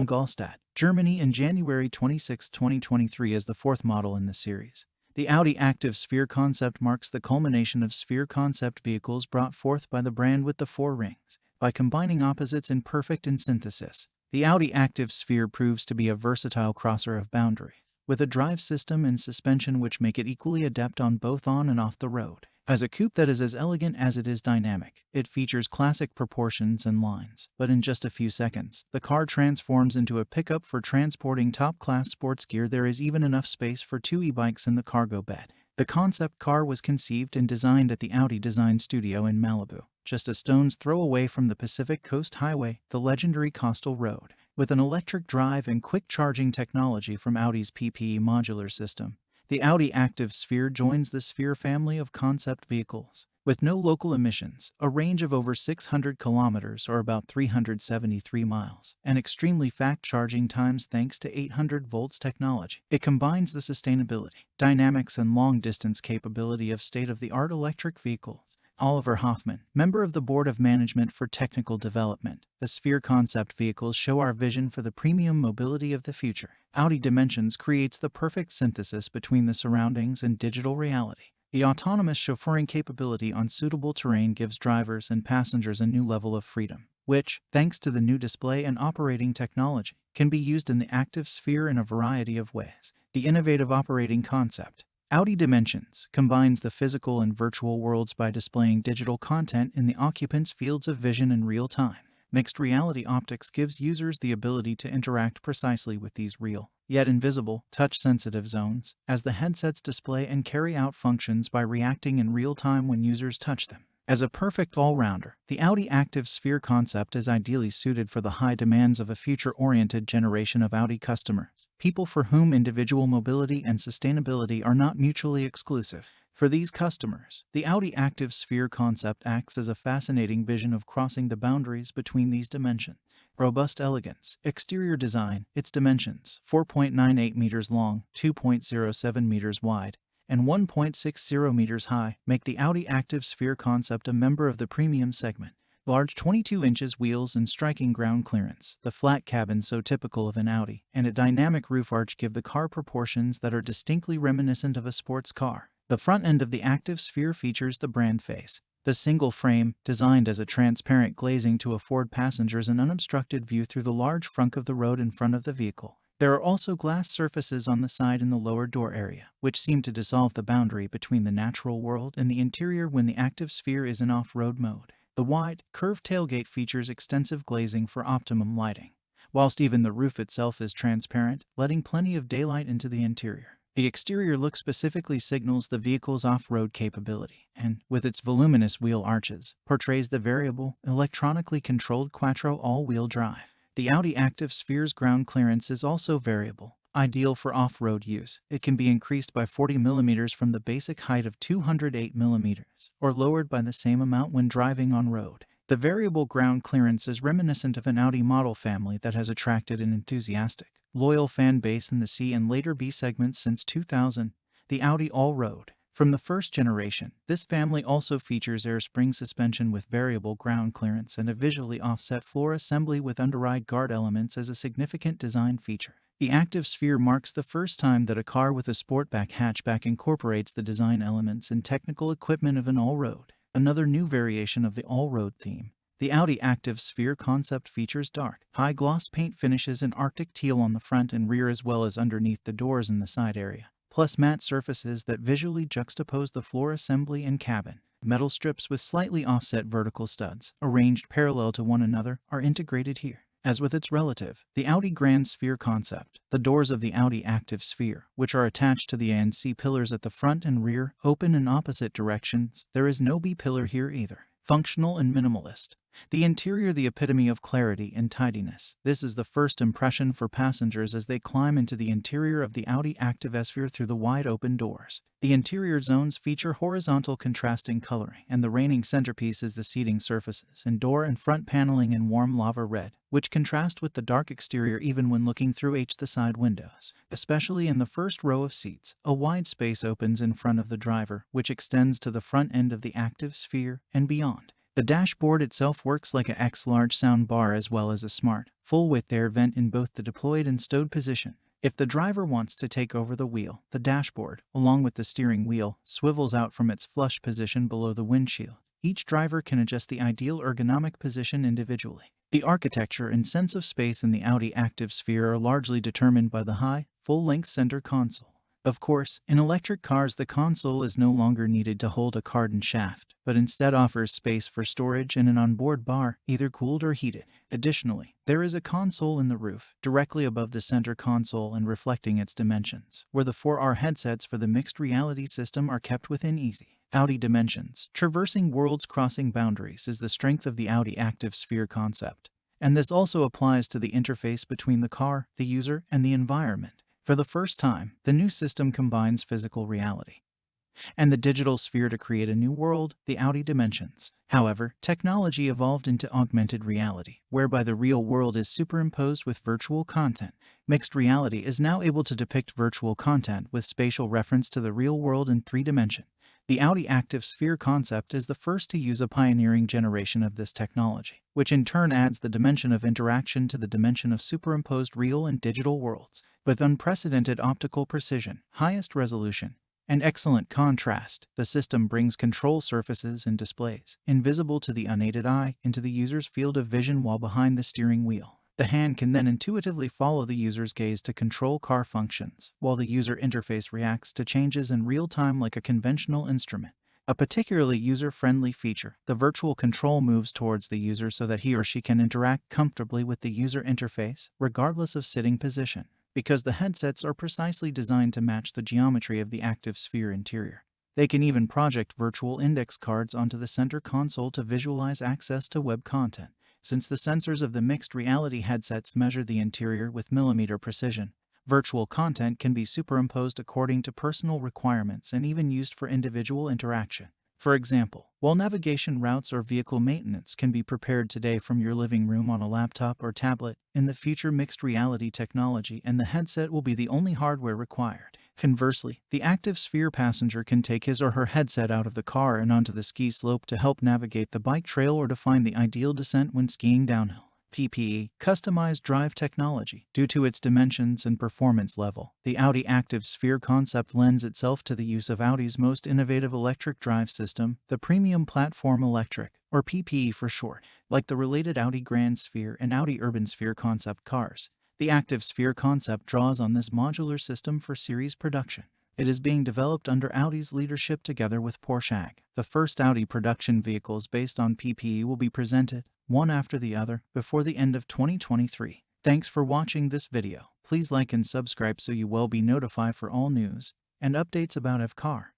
Ingolstadt, Germany in January 26, 2023 as the fourth model in the series. The Audi Active Sphere concept marks the culmination of sphere concept vehicles brought forth by the brand with the four rings. By combining opposites in perfect synthesis, the Audi Active Sphere proves to be a versatile crosser of boundaries, with a drive system and suspension which make it equally adept on both on and off the road. As a coupe that is as elegant as it is dynamic, it features classic proportions and lines, but in just a few seconds, the car transforms into a pickup for transporting top-class sports gear. There is even enough space for two e-bikes in the cargo bed. The concept car was conceived and designed at the Audi Design Studio in Malibu, just a stone's throw away from the Pacific Coast Highway, the legendary coastal road. With an electric drive and quick charging technology from Audi's PPE modular system, the Audi Active Sphere joins the Sphere family of concept vehicles. With no local emissions, a range of over 600 kilometers or about 373 miles, and extremely fast charging times thanks to 800 volts technology, it combines the sustainability, dynamics and long-distance capability of state-of-the-art electric vehicles. Oliver Hoffman, member of the Board of Management for Technical Development. The Sphere concept vehicles show our vision for the premium mobility of the future. Audi Dimensions creates the perfect synthesis between the surroundings and digital reality. The autonomous chauffeuring capability on suitable terrain gives drivers and passengers a new level of freedom, which, thanks to the new display and operating technology, can be used in the Active Sphere in a variety of ways. The innovative operating concept. Audi Dimensions combines the physical and virtual worlds by displaying digital content in the occupant's fields of vision in real time. Mixed reality optics gives users the ability to interact precisely with these real, yet invisible, touch-sensitive zones, as the headsets display and carry out functions by reacting in real time when users touch them. As a perfect all-rounder, the Audi Active Sphere concept is ideally suited for the high demands of a future-oriented generation of Audi customers, people for whom individual mobility and sustainability are not mutually exclusive. For these customers, the Audi Active Sphere concept acts as a fascinating vision of crossing the boundaries between these dimensions. Robust elegance. Exterior design. Its dimensions, 4.98 meters long, 2.07 meters wide, and 1.60 meters high, make the Audi Active Sphere concept a member of the premium segment. Large 22 inches wheels and striking ground clearance, the flat cabin so typical of an Audi, and a dynamic roof arch give the car proportions that are distinctly reminiscent of a sports car. The front end of the Active Sphere features the brand face. The single frame, designed as a transparent glazing to afford passengers an unobstructed view through the large frunk of the road in front of the vehicle. There are also glass surfaces on the side in the lower door area, which seem to dissolve the boundary between the natural world and the interior when the Active Sphere is in off-road mode. The wide, curved tailgate features extensive glazing for optimum lighting, whilst even the roof itself is transparent, letting plenty of daylight into the interior. The exterior look specifically signals the vehicle's off-road capability, and, with its voluminous wheel arches, portrays the variable, electronically controlled quattro all-wheel drive. The Audi Active Sphere's ground clearance is also variable, ideal for off-road use. It can be increased by 40 mm from the basic height of 208 mm, or lowered by the same amount when driving on road. The variable ground clearance is reminiscent of an Audi model family that has attracted an enthusiastic, loyal fan base in the C and later B segments since 2000, the Audi All-Road. From the first generation, this family also features air spring suspension with variable ground clearance and a visually offset floor assembly with underride guard elements as a significant design feature. The Active Sphere marks the first time that a car with a sportback hatchback incorporates the design elements and technical equipment of an all-road. Another new variation of the all-road theme. The Audi Active Sphere concept features dark, high-gloss paint finishes in Arctic teal on the front and rear as well as underneath the doors in the side area, plus matte surfaces that visually juxtapose the floor assembly and cabin. Metal strips with slightly offset vertical studs, arranged parallel to one another, are integrated here. As with its relative, the Audi Grand Sphere concept, the doors of the Audi Active Sphere, which are attached to the A and C pillars at the front and rear, open in opposite directions. There is no B pillar here either. Functional and minimalist. The interior, the epitome of clarity and tidiness. This is the first impression for passengers as they climb into the interior of the Audi Active Sphere through the wide open doors. The interior zones feature horizontal contrasting coloring, and the reigning centerpiece is the seating surfaces and door and front paneling in warm lava red, which contrast with the dark exterior even when looking through the side windows. Especially in the first row of seats, a wide space opens in front of the driver, which extends to the front end of the Active Sphere and beyond. The dashboard itself works like a X-large sound bar as well as a smart, full-width air vent in both the deployed and stowed position. If the driver wants to take over the wheel, the dashboard, along with the steering wheel, swivels out from its flush position below the windshield. Each driver can adjust the ideal ergonomic position individually. The architecture and sense of space in the Audi Active Sphere are largely determined by the high, full-length center console. Of course, in electric cars the console is no longer needed to hold a cardan shaft, but instead offers space for storage and an onboard bar, either cooled or heated. Additionally, there is a console in the roof, directly above the center console and reflecting its dimensions, where the 4R headsets for the mixed reality system are kept within easy Audi dimensions. Traversing worlds, crossing boundaries is the strength of the Audi Active Sphere concept, and this also applies to the interface between the car, the user, and the environment. For the first time, the new system combines physical reality and the digital sphere to create a new world, the Audi Dimensions. However, technology evolved into augmented reality, whereby the real world is superimposed with virtual content. Mixed reality is now able to depict virtual content with spatial reference to the real world in 3 dimensions. The Audi Active Sphere concept is the first to use a pioneering generation of this technology, which in turn adds the dimension of interaction to the dimension of superimposed real and digital worlds. With unprecedented optical precision, highest resolution, and excellent contrast, the system brings control surfaces and displays, invisible to the unaided eye, into the user's field of vision while behind the steering wheel. The hand can then intuitively follow the user's gaze to control car functions, while the user interface reacts to changes in real time like a conventional instrument. A particularly user-friendly feature, the virtual control moves towards the user so that he or she can interact comfortably with the user interface, regardless of sitting position, because the headsets are precisely designed to match the geometry of the Active Sphere interior. They can even project virtual index cards onto the center console to visualize access to web content. Since the sensors of the mixed reality headsets measure the interior with millimeter precision, virtual content can be superimposed according to personal requirements and even used for individual interaction. For example, while navigation routes or vehicle maintenance can be prepared today from your living room on a laptop or tablet, in the future mixed reality technology and the headset will be the only hardware required. Conversely, the Active Sphere passenger can take his or her headset out of the car and onto the ski slope to help navigate the bike trail or to find the ideal descent when skiing downhill. PPE, customized drive technology. Due to its dimensions and performance level, the Audi Active Sphere concept lends itself to the use of Audi's most innovative electric drive system, the Premium Platform Electric, or PPE for short. Like the related Audi Grand Sphere and Audi Urban Sphere concept cars, the Active Sphere concept draws on this modular system for series production. It is being developed under Audi's leadership together with Porsche AG. The first Audi production vehicles based on PPE will be presented, one after the other, before the end of 2023. Thanks for watching this video. Please like and subscribe so you will be notified for all news and updates about F-Car.